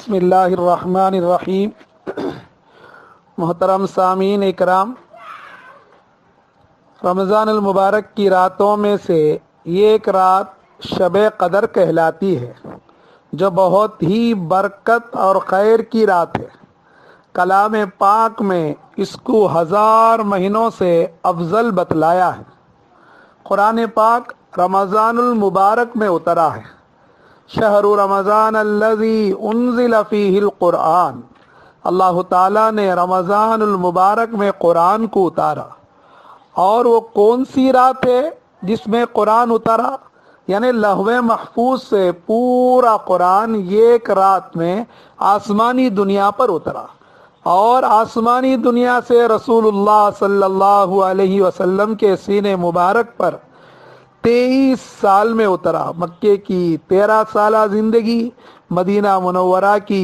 بسم اللہ الرحمن الرحیم۔ محترم سامعین اکرام، رمضان المبارک کی راتوں میں سے یہ ایک رات شب قدر کہلاتی ہے، جو بہت ہی برکت اور خیر کی رات ہے۔ کلام پاک میں اس کو 1000 مہینوں سے افضل بتلایا ہے۔ قرآن پاک رمضان المبارک میں اترا ہے۔ شہر رمضان الذی انزل فیہ القرآن، اللہ تعالیٰ نے رمضان المبارک میں قرآن کو اتارا۔ اور وہ کون سی رات ہے جس میں قرآن اترا؟ یعنی لوح محفوظ سے پورا قرآن ایک رات میں آسمانی دنیا پر اترا، اور آسمانی دنیا سے رسول اللہ صلی اللہ علیہ وسلم کے سینے مبارک پر 23 سال میں اترا۔ مکے کی 13 سالہ زندگی، مدینہ منورہ کی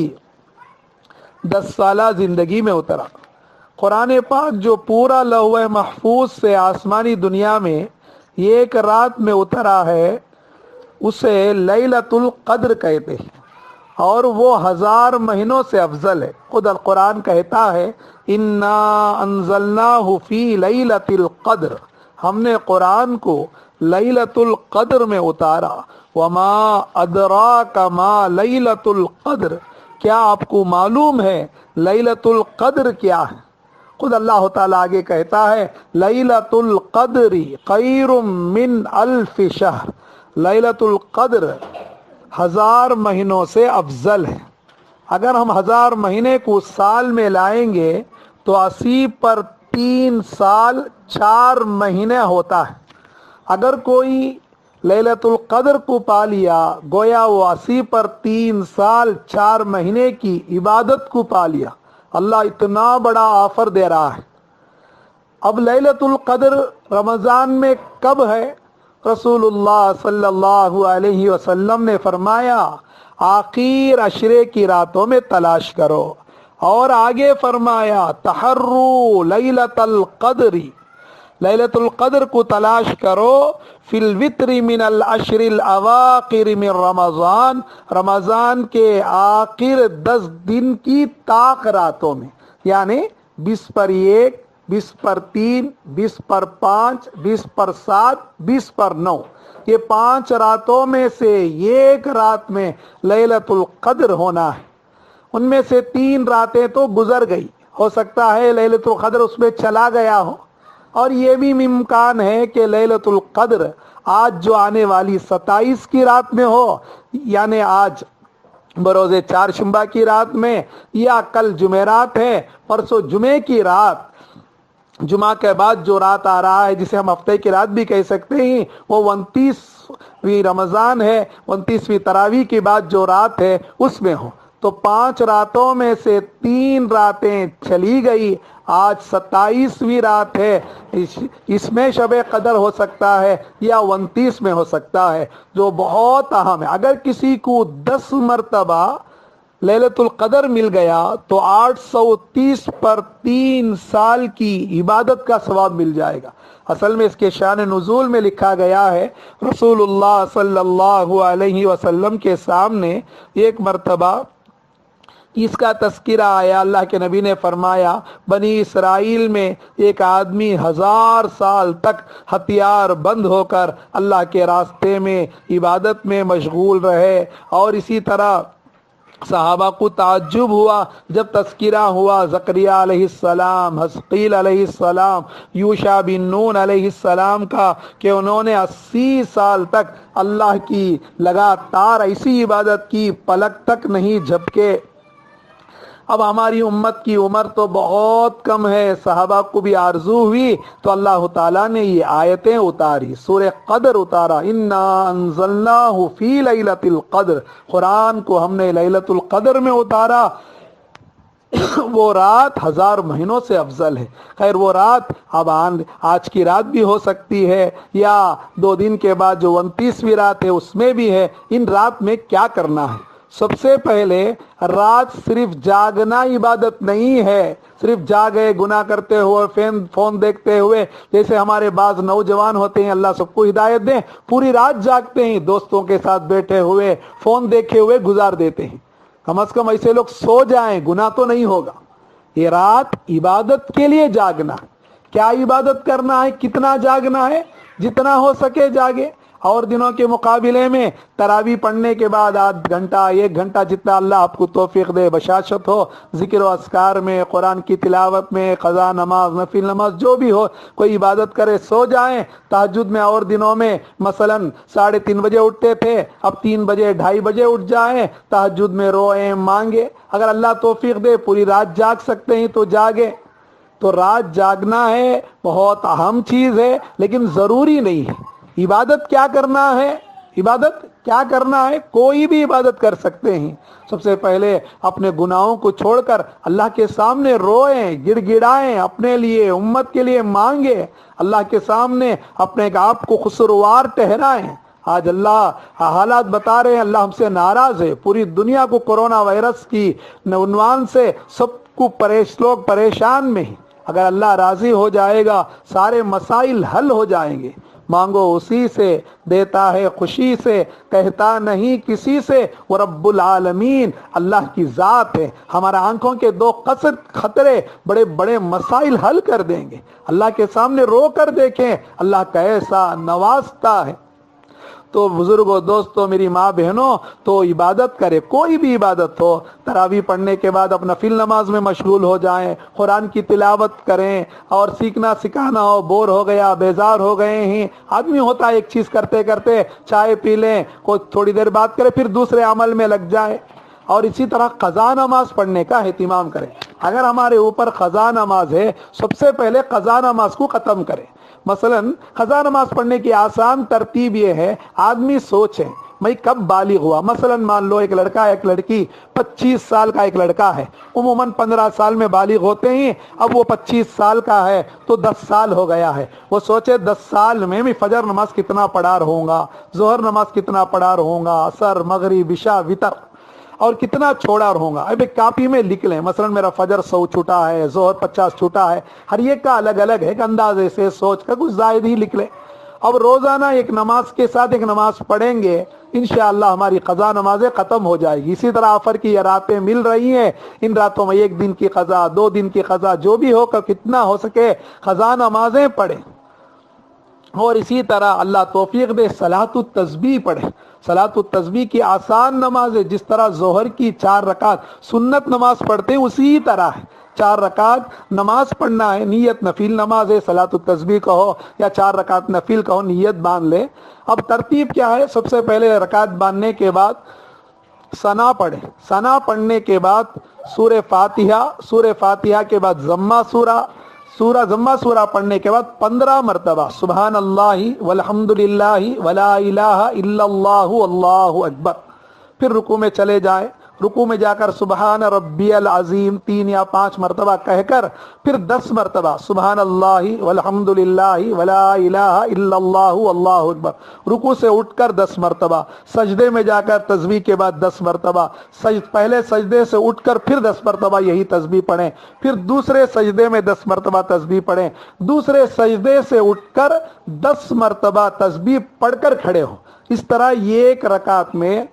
10 سالہ زندگی میں اترا۔ قرآن پاک جو پورا لوح محفوظ سے آسمانی دنیا میں ایک رات میں اترا ہے، اسے لیلۃ القدر کہتے ہیں، اور وہ 1000 مہینوں سے افضل ہے۔ خود القرآن کہتا ہے انا انزلناہ فی لیلۃ القدر، ہم نے قرآن کو لیلۃ القدر میں اتارا۔ وما ادراک ما لیلۃ القدر، کیا آپ کو معلوم ہے لیلۃ القدر کیا ہے؟ خود اللہ تعالیٰ آگے کہتا ہے لیلۃ القدر خیر من الف شہر، لیلۃ القدر 1000 مہینوں سے افضل ہے۔ اگر ہم 1000 مہینے کو سال میں لائیں گے تو 80 پر 3 سال 4 مہینے ہوتا ہے۔ اگر کوئی لیلۃ القدر کو پا لیا، گویا وہ 80 پر 3 سال 4 مہینے کی عبادت کو پا لیا۔ اللہ اتنا بڑا آفر دے رہا ہے۔ اب لیلۃ القدر رمضان میں کب ہے؟ رسول اللہ صلی اللہ علیہ وسلم نے فرمایا آخر عشرے کی راتوں میں تلاش کرو، اور آگے فرمایا تحروا لیلۃ القدر، لیلۃ القدر کو تلاش کرو فی الوتر من العشر الاواخر من رمضان، رمضان کے آخر 10 دن کی طاق راتوں میں، یعنی 20 پر 1، 20 پر 3، 20 پر 5، 20 پر 7، 20 پر 9، یہ 5 راتوں میں سے ایک رات میں لیلۃ القدر ہونا ہے۔ ان میں سے 3 راتیں تو گزر گئی، ہو سکتا ہے لیلۃ القدر اس میں چلا گیا ہو، اور یہ بھی امکان ہے کہ لیلۃ القدر آج جو آنے والی 27 کی رات میں ہو، یعنی آج بروز چہارشنبہ کی رات میں، یا کل جمعرات ہے، پرسوں جمعے کی رات، جمعہ کے بعد جو رات آ رہا ہے جسے ہم ہفتے کی رات بھی کہہ سکتے ہیں، وہ 29ویں رمضان ہے، 29ویں تراویح کے بعد جو رات ہے اس میں ہو، تو 5 راتوں میں سے 3 راتیں چلی گئی، آج 27ویں رات ہے، اس میں شب قدر ہو سکتا ہے یا 29 میں ہو سکتا ہے، جو بہت اہم ہے۔ اگر کسی کو 10 مرتبہ لیلۃ القدر مل گیا تو 830 پر 3 سال کی عبادت کا ثواب مل جائے گا۔ اصل میں اس کے شان نزول میں لکھا گیا ہے رسول اللہ صلی اللہ علیہ وسلم کے سامنے ایک مرتبہ اس کا تذکرہ آیا۔ اللہ کے نبی نے فرمایا بنی اسرائیل میں ایک آدمی 1000 سال تک ہتھیار بند ہو کر اللہ کے راستے میں عبادت میں مشغول رہے، اور اسی طرح صحابہ کو تعجب ہوا جب تذکرہ ہوا زکریا علیہ السلام، حزقیل علیہ السلام، یوشع بن نون علیہ السلام کا، کہ انہوں نے 80 سال تک اللہ کی لگاتار ایسی عبادت کی پلک تک نہیں جھپکے۔ اب ہماری امت کی عمر تو بہت کم ہے، صحابہ کو بھی آرزو ہوئی تو اللہ تعالیٰ نے یہ آیتیں اتاری، سورہ قدر اتارا، انا انزلناہ فی لیلۃ القدر، قرآن کو ہم نے لیلۃ القدر میں اتارا۔ وہ رات 1000 مہینوں سے افضل ہے۔ خیر وہ رات اب آج کی رات بھی ہو سکتی ہے، یا 2 دن کے بعد جو 29ویں رات ہے اس میں بھی ہے۔ ان رات میں کیا کرنا ہے؟ سب سے پہلے رات صرف جاگنا عبادت نہیں ہے، صرف جاگے گناہ کرتے ہوئے فون دیکھتے ہوئے، جیسے ہمارے بعض نوجوان ہوتے ہیں، اللہ سب کو ہدایت دیں، پوری رات جاگتے ہیں، دوستوں کے ساتھ بیٹھے ہوئے فون دیکھے ہوئے گزار دیتے ہیں۔ कम से कम ऐसे लोग सो जाएं, गुनाह तो नहीं होगा। ये रात इबादत के लिए जागना। क्या इबादत करना है, कितना जागना है, जितना हो सके जागे। और दिनों के मुकाबले में तरावी पढ़ने के बाद आध घंटा 1 घंटा जितना अल्लाह आपको तौफीक दे, बशाशत हो जिक्र व अस्कार में, कुरान की तिलावत में, क़ज़ा नमाज, नफिल नमाज जो भी हो, कोई इबादत करे, सो जाएं। तहज्जुद में और दिनों में मसलन 3:30 बजे उठते थे, अब 3 बजे 2:30 बजे उठ जाएं, तहज्जुद में रोएं, मांगे। अगर अल्लाह तौफीक दे पूरी रात जाग सकते हैं तो जागे। तो रात जागना है बहुत अहम चीज़ है, लेकिन ज़रूरी नहीं है। इबादत क्या करना है, इबादत क्या करना है, कोई भी इबादत कर सकते हैं। सबसे पहले अपने गुनाहों को छोड़कर अल्लाह के सामने रोएं, गिड़गिड़ाएं, अपने लिए, उम्मत के लिए मांगे, अल्लाह के सामने अपने आप को खुसरवार ठहराएं। आज अल्लाह हालात बता रहे हैं, अल्लाह हमसे नाराज है। पूरी दुनिया को कोरोना वायरस की उन्वान से सबको लोग परेशान में हैं। अगर अल्लाह राजी हो जाएगा सारे मसाइल हल हो जाएंगे। मांगो उसी से, देता है खुशी से, कहता नहीं किसी से। वो रब्बुल आलमीन अल्लाह की ज़ात है। हमारा आंखों के 2 खतरे बड़े बड़े मसाइल हल कर देंगे। अल्लाह के सामने रो कर देखें अल्लाह कैसा नवाजता है। तो बुजुर्गों, दोस्तों, मेरी माँ बहनों, तो इबादत करे, कोई भी इबादत हो। तरावी पढ़ने के बाद अपना नफिल नमाज में मशगूल हो जाएं, कुरान की तिलावत करें, और सीखना सिखाना हो, बोर हो गया, बेजार हो गए हैं, आदमी होता है एक चीज़ करते करते चाय पी लें, कोई थोड़ी देर बात करे, फिर दूसरे अमल में लग जाए। और इसी तरह क़ज़ा नमाज पढ़ने का एहतिमाम करें। अगर हमारे ऊपर क़ज़ा नमाज है, सबसे पहले क़ज़ा नमाज को ख़त्म करें। मसलन क़ज़ा नमाज पढ़ने की आसान तरतीब ये है, आदमी सोचे मैं कब बालिग हुआ। मसलन मान लो एक लड़का एक लड़की, 25 साल का एक लड़का है, उमूमन 15 साल में बालिग होते हैं, अब वो 25 साल का है तो 10 साल हो गया है। वो सोचे 10 साल में मैं फजर नमाज कितना पढ़ा रहूँगा, ज़ोहर नमाज कितना पढ़ा रहूँगा, असर, मगरिब, इशा, वितर, और कितना छोड़ा रहूँगा। अब एक कापी में लिख लें, मसलन मेरा फजर 100 छूटा है, जोहर 50 छूटा है, हर एक का अलग अलग है, एक अंदाजे से सोच कर कुछ जायद ही लिख लें। अब रोज़ाना एक नमाज के साथ एक नमाज पढ़ेंगे, इंशाअल्लाह हमारी क़ज़ा नमाजें ख़त्म हो जाएगी। इसी तरह आफर की ये रातें मिल रही हैं, इन रातों में 1 दिन की क़ज़ा, 2 दिन की क़ज़ा, जो भी हो, कितना हो सके क़ज़ा नमाजें पढ़ें। और इसी तरह अल्लाह तौफीक दे सलातुत तस्बीह पढ़े। सलातुत तस्बीह की आसान नमाज है, जिस तरह जोहर की 4 रकात सुन्नत नमाज पढ़ते हैं उसी तरह है। 4 रकात नमाज पढ़ना है, नीयत नफिल नमाज है, सलातुत तस्बीह कहो या 4 रकात नफिल कहो, नीयत बांध ले। अब तरतीब क्या है, सबसे पहले रकात बांधने के बाद सना पढ़े, सना पढ़ने के बाद सूरह फातिहा, सूरह फातिहा के बाद जम्मा जम्मा सूरा पढ़ने के बाद 15 मरतबा सुबहान अल्लाहि वल्हम्दुलिल्लाहि वला इलाहा इल्लल्लाहु अल्लाहु अकबर। फिर रुकू में चले जाए, रुकू में जाकर सुबहान रब्बियल अजीम 3 या 5 मरतबा कहकर फिर 10 मरतबा सुबहान अल्लाहि वल्हम्दुलिल्लाहि वला इलाहा इल्लल्लाहु अल्लाहु अकबर। रुकू से उठकर 10 मरतबा, सजदे में जाकर तस्बीह के बाद 10 मरतबा, पहले सजदे से उठकर फिर 10 मरतबा यही तस्बीह पढ़ें, फिर दूसरे सजदे में 10 मरतबा तस्बीह पढ़ें, दूसरे सजदे से उठकर 10 मरतबा तस्बीह पढ़कर खड़े हो। इस तरह ये एक रकात में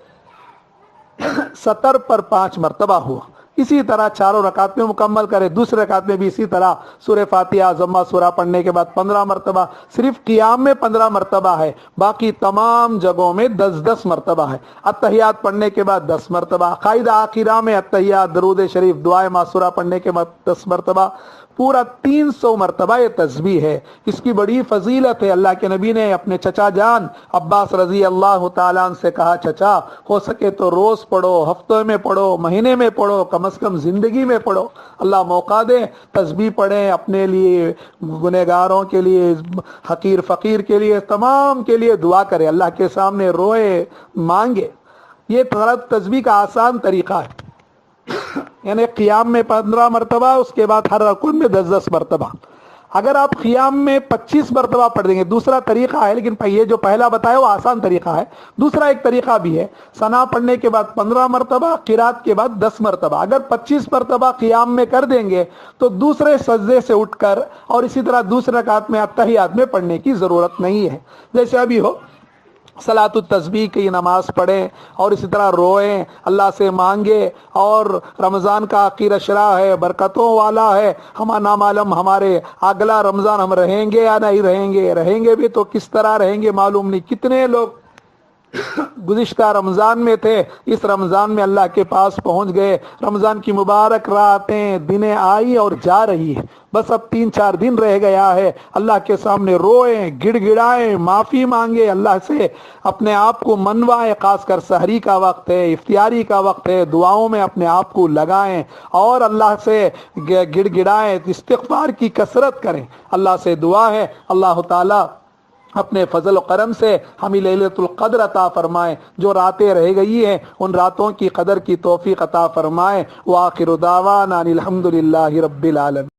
70 पर 5 मरतबा हुआ। इसी तरह चारों रकात में मुकम्मल करे। दूसरे रकात में भी इसी तरह सूरह फातिहा जम्मा सूरा पढ़ने के बाद 15 मरतबा, सिर्फ क़ियाम में 15 मरतबा है, बाकी तमाम जगहों में 10-10 मरतबा है। अत्तहियात पढ़ने के बाद 10 मरतबा, कायदा आखिरा में अत्तहियात, दरूद शरीफ, दुआए मासूरा पढ़ने के बाद 10 मरतबा, पूरा 300 मरतबा ये तस्बीह है। इसकी बड़ी फजीलत है। अल्लाह के नबी ने अपने चचा जान अब्बास रजी अल्लाह ताला अन्हु से कहा, चचा हो सके तो रोज़ पढ़ो, हफ्ते में पढ़ो, महीने में पढ़ो, कम से कम ज़िंदगी में पढ़ो। अल्लाह मौका दे, तस्बीह पढ़ें, अपने लिए, गुनहगारों के लिए, हकीर फ़कीर के लिए, तमाम के लिए दुआ करें, अल्लाह के सामने रोए, मांगे। ये तस्बीह का आसान तरीक़ा है। यानी क़ियाम में 15 मरतबा, उसके बाद हर रकूत में 10-10 मरतबा। अगर आप क़ियाम में 25 मरतबा पढ़ देंगे, दूसरा तरीका है, लेकिन ये जो पहला बताया वो आसान तरीका है। दूसरा एक तरीका भी है, सना पढ़ने के बाद 15 मरतबा, क़िरात के बाद 10 मरतबा। अगर 25 मरतबा क़ियाम में कर देंगे तो दूसरे सजदे से उठकर और इसी तरह दूसरे रकात में अत्तहियात में पढ़ने की ज़रूरत नहीं है। जैसे अभी हो صلاۃ التسبیح کی نماز پڑھیں اور اسی طرح روئیں، اللہ سے مانگے. اور رمضان کا آخر اشرا ہے، برکتوں والا ہے. ہم نامعلوم ہمارے اگلا رمضان ہم رہیں گے یا نہیں رہیں گے، رہیں گے بھی تو کس طرح رہیں گے معلوم نہیں. کتنے لوگ گزشتہ رمضان میں تھے، اس رمضان میں اللہ کے پاس پہنچ گئے. رمضان کی مبارک راتیں دنیں آئی اور جا رہی ہے، بس اب 3-4 دن رہ گیا ہے. اللہ کے سامنے روئیں، گڑ گڑائیں، معافی مانگے، اللہ سے اپنے آپ کو منوائیں. خاص کر سحری کا وقت ہے، افطاری کا وقت ہے، دعاؤں میں اپنے آپ کو لگائیں اور اللہ سے گڑ گڑائیں، استغفار کی کثرت کریں. اللہ سے دعا ہے اللہ تعالی اپنے فضل و کرم سے ہمیں لیلۃ القدر عطا فرمائے. جو راتیں رہ گئی ہیں ان راتوں کی قدر کی توفیق عطا فرمائے. وآخر دعوانا الحمد للہ رب العالمین.